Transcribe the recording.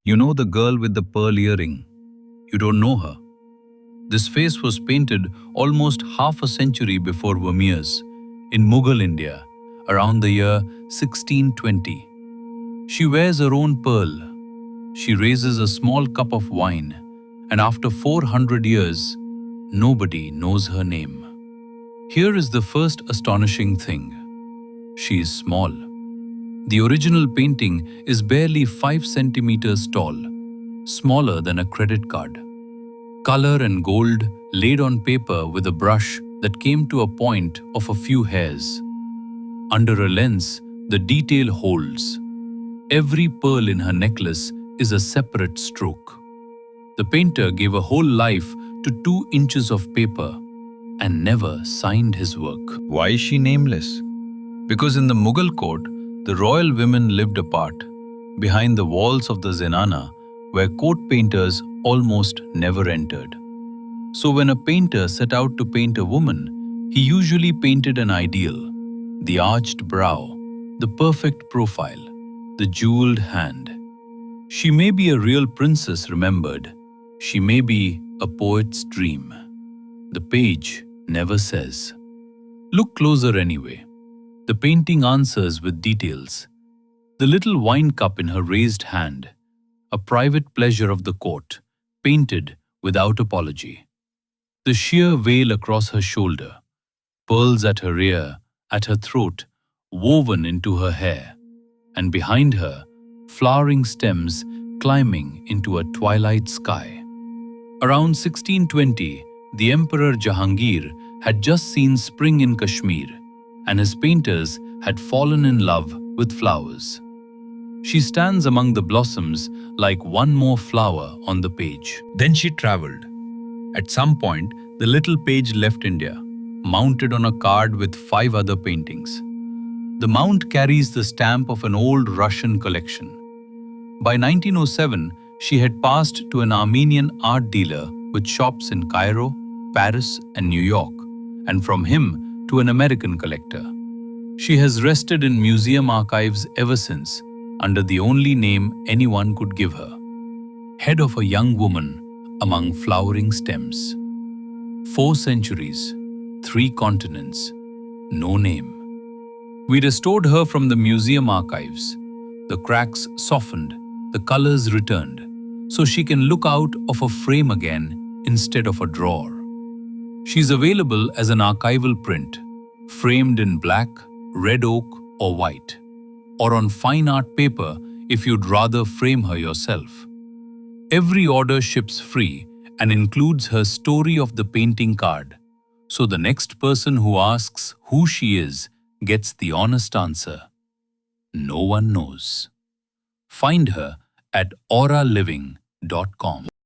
You know the girl with the pearl earring. You don't know her. This face was painted almost half a century before Vermeer's in Mughal India, around the year 1620. She wears her own pearl. She raises a small cup of wine, and after 400 years, nobody knows her name. Here is the first astonishing thing. She is small. The original painting is barely 5 centimeters tall, smaller than a credit card. Color and gold laid on paper with a brush that came to a point of a few hairs. Under a lens, the detail holds. Every pearl in her necklace is a separate stroke. The painter gave a whole life to 2 inches of paper and never signed his work. Why is she nameless? Because in the Mughal court, the royal women lived apart, behind the walls of the zenana, where court painters almost never entered. So when a painter set out to paint a woman, he usually painted an ideal: the arched brow, the perfect profile, the jeweled hand. She may be a real princess remembered. She may be a poet's dream. The page never says. Look closer anyway. The painting answers with details. The little wine cup in her raised hand, a private pleasure of the court, painted without apology. The sheer veil across her shoulder, pearls at her ear, at her throat, woven into her hair, and behind her, flowering stems climbing into a twilight sky. Around 1620, the Emperor Jahangir had just seen spring in Kashmir, and his painters had fallen in love with flowers. She stands among the blossoms like one more flower on the page. Then she traveled. At some point, the little page left India, mounted on a card with 5 other paintings. The mount carries the stamp of an old Russian collection. By 1907, she had passed to an Armenian art dealer with shops in Cairo, Paris, and New York, and from him to an American collector. She has rested in museum archives ever since, under the only name anyone could give her: head of a young woman among flowering stems. 4 centuries, 3 continents, no name. We restored her from the museum archives. The cracks softened, the colors returned, so she can look out of a frame again instead of a drawer. She's available as an archival print, framed in black, red oak, or white, or on fine art paper if you'd rather frame her yourself. Every order ships free and includes her story of the painting card, so the next person who asks who she is gets the honest answer: no one knows. Find her at auraliving.com.